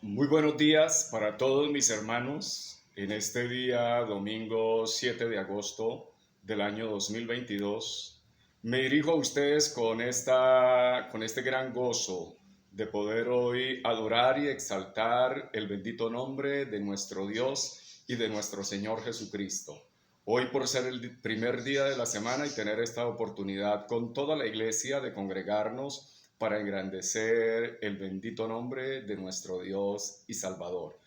Muy buenos días para todos mis hermanos en este día, domingo 7 de agosto del año 2022. Me dirijo a ustedes con este gran gozo de poder hoy adorar y exaltar el bendito nombre de nuestro Dios y de nuestro Señor Jesucristo. Hoy por ser el primer día de la semana y tener esta oportunidad con toda la iglesia de congregarnos para engrandecer el bendito nombre de nuestro Dios y Salvador.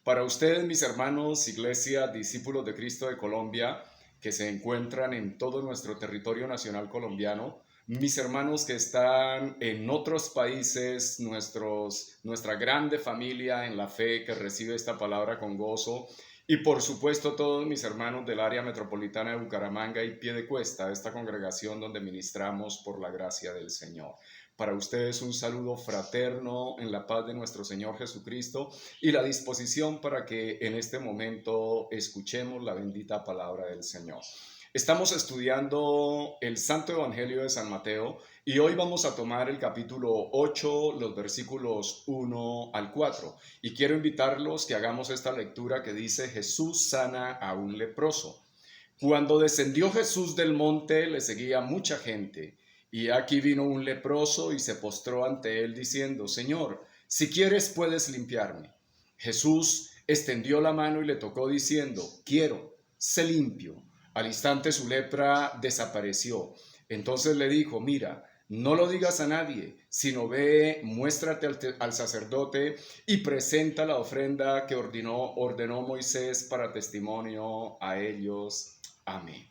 Para ustedes, mis hermanos, Iglesia, discípulos de Cristo de Colombia, que se encuentran en todo nuestro territorio nacional colombiano, mis hermanos que están en otros países, nuestra grande familia en la fe que recibe esta palabra con gozo, y por supuesto todos mis hermanos del área metropolitana de Bucaramanga y Piedecuesta, esta congregación donde ministramos por la gracia del Señor. Para ustedes un saludo fraterno en la paz de nuestro Señor Jesucristo y la disposición para que en este momento escuchemos la bendita palabra del Señor. Estamos estudiando el Santo Evangelio de San Mateo y hoy vamos a tomar el capítulo 8, los versículos 1 al 4. Y quiero invitarlos que hagamos esta lectura que dice: Jesús sana a un leproso. Cuando descendió Jesús del monte, le seguía mucha gente. Y aquí vino un leproso y se postró ante él diciendo: Señor, si quieres puedes limpiarme. Jesús extendió la mano y le tocó diciendo: Quiero, sé limpio. Al instante su lepra desapareció. Entonces le dijo: Mira, no lo digas a nadie, sino ve, muéstrate al sacerdote y presenta la ofrenda que ordenó Moisés para testimonio a ellos. Amén.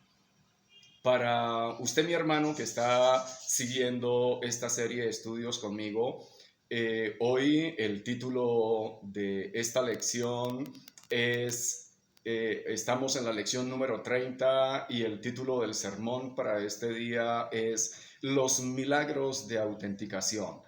Para usted, mi hermano, que está siguiendo esta serie de estudios conmigo, hoy el título de esta lección estamos en la lección número 30 y el título del sermón para este día es Los milagros de autenticación.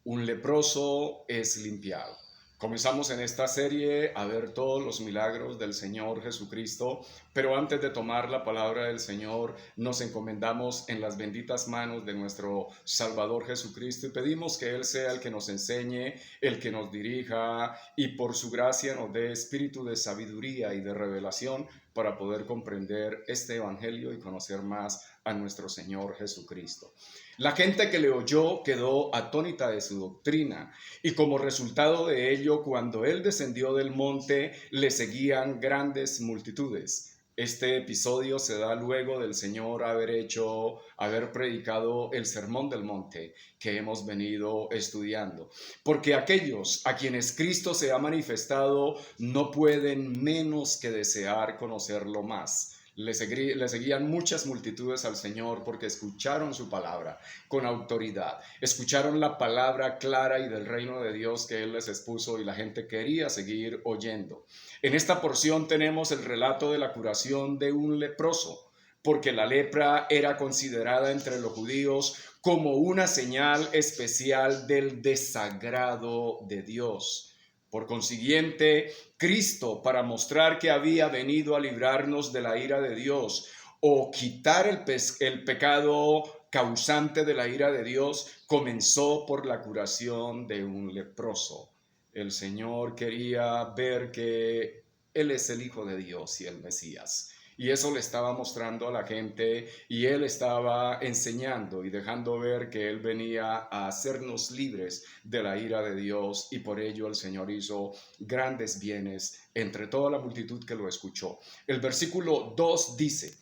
Un leproso es limpiado. Comenzamos en esta serie a ver todos los milagros del Señor Jesucristo, pero antes de tomar la palabra del Señor, nos encomendamos en las benditas manos de nuestro Salvador Jesucristo y pedimos que Él sea el que nos enseñe, el que nos dirija y por su gracia nos dé espíritu de sabiduría y de revelación para poder comprender este evangelio y conocer más a nuestro Señor Jesucristo. La gente que le oyó quedó atónita de su doctrina y como resultado de ello, cuando él descendió del monte, le seguían grandes multitudes. Este episodio se da luego del Señor haber predicado el Sermón del Monte que hemos venido estudiando. Porque aquellos a quienes Cristo se ha manifestado no pueden menos que desear conocerlo más. Le seguían muchas multitudes al Señor porque escucharon su palabra con autoridad. Escucharon la palabra clara y del reino de Dios que Él les expuso y la gente quería seguir oyendo. En esta porción tenemos el relato de la curación de un leproso, porque la lepra era considerada entre los judíos como una señal especial del desagrado de Dios. Por consiguiente, Cristo, para mostrar que había venido a librarnos de la ira de Dios o quitar el pecado causante de la ira de Dios, comenzó por la curación de un leproso. El Señor quería ver que Él es el Hijo de Dios y el Mesías. Y eso le estaba mostrando a la gente y Él estaba enseñando y dejando ver que Él venía a hacernos libres de la ira de Dios y por ello el Señor hizo grandes bienes entre toda la multitud que lo escuchó. El versículo 2 dice: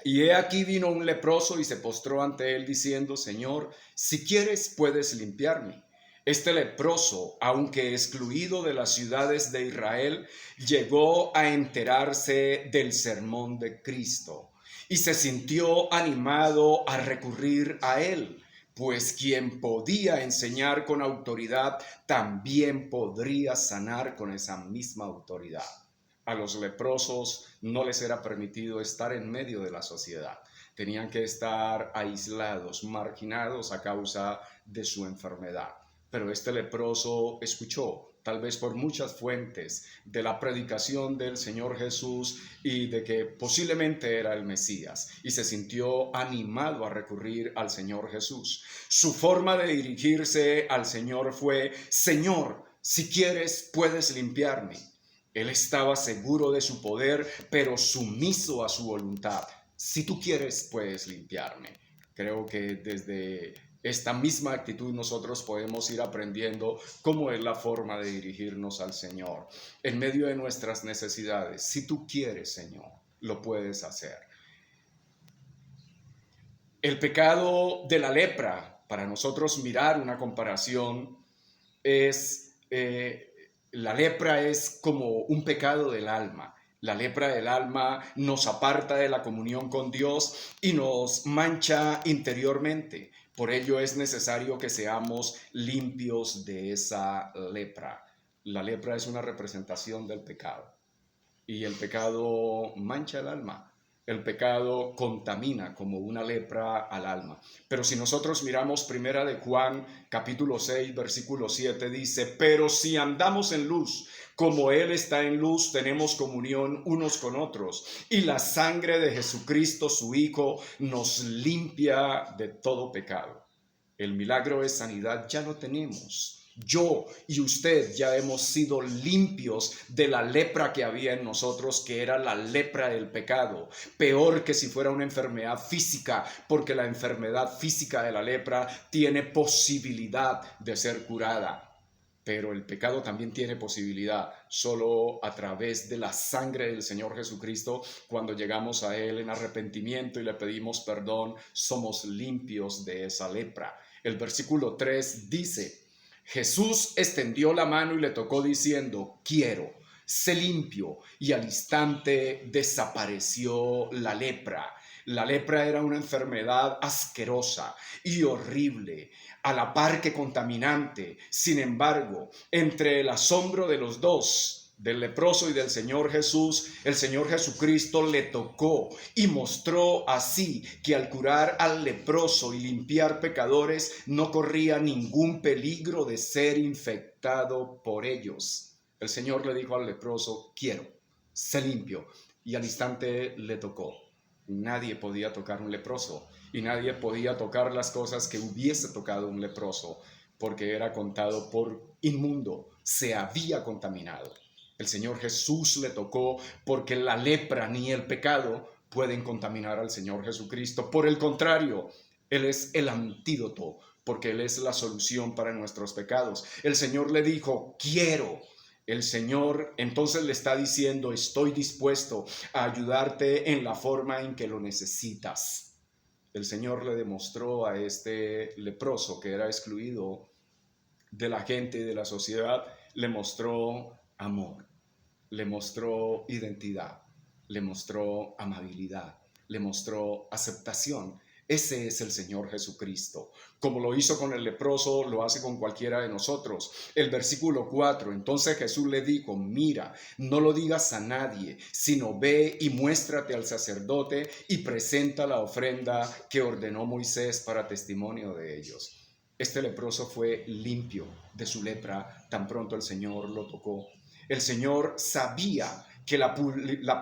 Y he aquí vino un leproso y se postró ante él diciendo: Señor, si quieres puedes limpiarme. Este leproso, aunque excluido de las ciudades de Israel, llegó a enterarse del sermón de Cristo y se sintió animado a recurrir a él, pues quien podía enseñar con autoridad también podría sanar con esa misma autoridad. A los leprosos no les era permitido estar en medio de la sociedad. Tenían que estar aislados, marginados a causa de su enfermedad. Pero este leproso escuchó, tal vez por muchas fuentes, de la predicación del Señor Jesús y de que posiblemente era el Mesías, y se sintió animado a recurrir al Señor Jesús. Su forma de dirigirse al Señor fue: Señor, Si quieres, puedes limpiarme. Él estaba seguro de su poder, pero sumiso a su voluntad. Si tú quieres, puedes limpiarme. Creo que desde esta misma actitud nosotros podemos ir aprendiendo cómo es la forma de dirigirnos al Señor en medio de nuestras necesidades. Si tú quieres, Señor, lo puedes hacer. El pecado de la lepra, para nosotros mirar una comparación, es la lepra es como un pecado del alma. La lepra del alma nos aparta de la comunión con Dios y nos mancha interiormente. Por ello es necesario que seamos limpios de esa lepra. La lepra es una representación del pecado y el pecado mancha el alma. El pecado contamina como una lepra al alma. Pero si nosotros miramos primera de Juan, capítulo 6, versículo 7, dice, pero si andamos en luz, como Él está en luz, tenemos comunión unos con otros. Y la sangre de Jesucristo, su Hijo, nos limpia de todo pecado. El milagro de sanidad ya lo tenemos. Yo y usted ya hemos sido limpios de la lepra que había en nosotros, que era la lepra del pecado. Peor que si fuera una enfermedad física, porque la enfermedad física de la lepra tiene posibilidad de ser curada. Pero el pecado también tiene posibilidad solo a través de la sangre del Señor Jesucristo. Cuando llegamos a Él en arrepentimiento y le pedimos perdón, somos limpios de esa lepra. El versículo 3 dice, Jesús extendió la mano y le tocó diciendo, quiero, sé limpio. Y al instante desapareció la lepra. La lepra era una enfermedad asquerosa y horrible, a la par que contaminante. Sin embargo, entre el asombro de los dos, del leproso y del Señor Jesús, el Señor Jesucristo le tocó y mostró así que al curar al leproso y limpiar pecadores, no corría ningún peligro de ser infectado por ellos. El Señor le dijo al leproso, quiero, sé limpio, y al instante le tocó. Nadie podía tocar un leproso y nadie podía tocar las cosas que hubiese tocado un leproso, porque era contado por inmundo, se había contaminado. El Señor Jesús le tocó porque la lepra ni el pecado pueden contaminar al Señor Jesucristo. Por el contrario, Él es el antídoto, porque Él es la solución para nuestros pecados. El Señor le dijo, quiero. El Señor entonces le está diciendo, estoy dispuesto a ayudarte en la forma en que lo necesitas. El Señor le demostró a este leproso que era excluido de la gente y de la sociedad, le mostró amor, le mostró identidad, le mostró amabilidad, le mostró aceptación. Ese es el Señor Jesucristo. Como lo hizo con el leproso, lo hace con cualquiera de nosotros. El versículo 4, entonces Jesús le dijo, mira, no lo digas a nadie, sino ve y muéstrate al sacerdote y presenta la ofrenda que ordenó Moisés para testimonio de ellos. Este leproso fue limpio de su lepra tan pronto el Señor lo tocó. El Señor sabía que la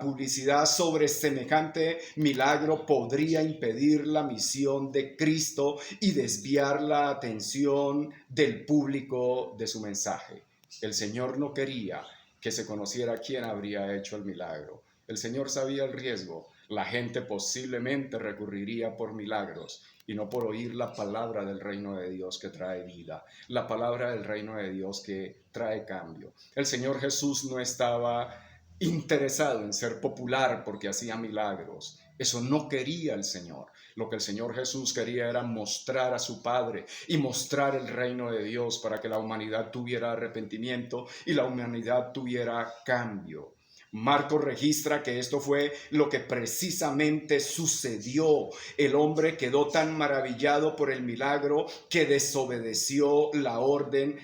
publicidad sobre semejante milagro podría impedir la misión de Cristo y desviar la atención del público de su mensaje. El Señor no quería que se conociera quién habría hecho el milagro. El Señor sabía el riesgo. La gente posiblemente recurriría por milagros y no por oír la palabra del reino de Dios que trae vida, la palabra del reino de Dios que trae cambio. El Señor Jesús no estaba interesado en ser popular porque hacía milagros. Eso no quería el Señor. Lo que el Señor Jesús quería era mostrar a su Padre y mostrar el reino de Dios para que la humanidad tuviera arrepentimiento y la humanidad tuviera cambio. Marcos registra que esto fue lo que precisamente sucedió. El hombre quedó tan maravillado por el milagro que desobedeció la orden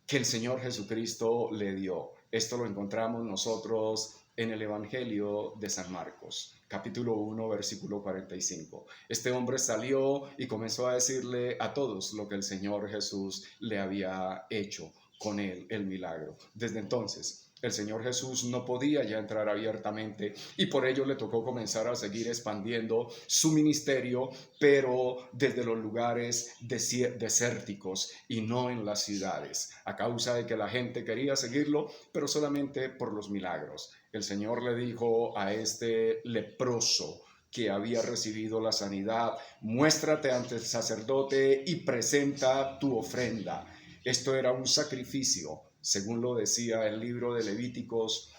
que el Señor Jesucristo le dio. Esto lo encontramos nosotros en el Evangelio de San Marcos, capítulo 1, versículo 45. Este hombre salió y comenzó a decirle a todos lo que el Señor Jesús le había hecho con él, el milagro. Desde entonces, El Señor Jesús no podía ya entrar abiertamente y por ello le tocó comenzar a seguir expandiendo su ministerio, pero desde los lugares desérticos y no en las ciudades, a causa de que la gente quería seguirlo, pero solamente por los milagros. El Señor le dijo a este leproso que había recibido la sanidad: muéstrate ante el sacerdote y presenta tu ofrenda. Esto era un sacrificio, según lo decía el libro de Levíticos,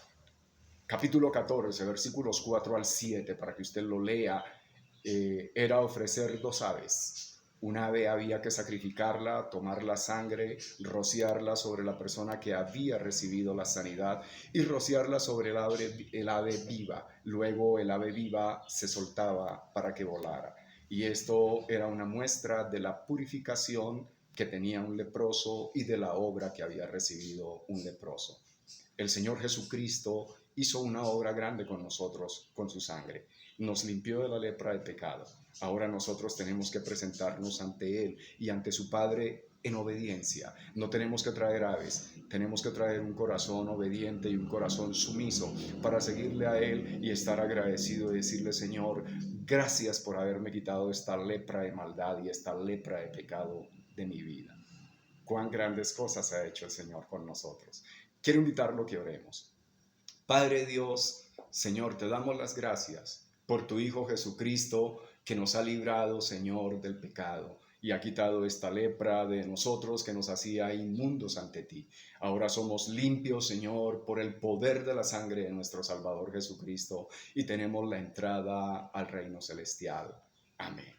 capítulo 14, versículos 4 al 7, para que usted lo lea. Era ofrecer 2 aves. Una ave había que sacrificarla, tomar la sangre, rociarla sobre la persona que había recibido la sanidad y rociarla sobre el ave viva. Luego el ave viva se soltaba para que volara. Y esto era una muestra de la purificación que tenía un leproso y de la obra que había recibido un leproso. El Señor Jesucristo hizo una obra grande con nosotros, con su sangre. Nos limpió de la lepra del pecado. Ahora nosotros tenemos que presentarnos ante Él y ante su Padre en obediencia. No tenemos que traer aves, tenemos que traer un corazón obediente y un corazón sumiso para seguirle a Él y estar agradecido y decirle: Señor, gracias por haberme quitado esta lepra de maldad y esta lepra de pecado de mi vida. Cuán grandes cosas ha hecho el Señor con nosotros. Quiero invitarlo a que oremos. Padre Dios, Señor, te damos las gracias por tu Hijo Jesucristo, que nos ha librado, Señor, del pecado y ha quitado esta lepra de nosotros que nos hacía inmundos ante ti. Ahora somos limpios, Señor, por el poder de la sangre de nuestro Salvador Jesucristo y tenemos la entrada al reino celestial. Amén.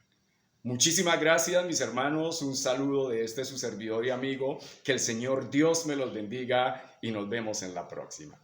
Muchísimas gracias, mis hermanos. Un saludo de su servidor y amigo. Que el Señor Dios me los bendiga y nos vemos en la próxima.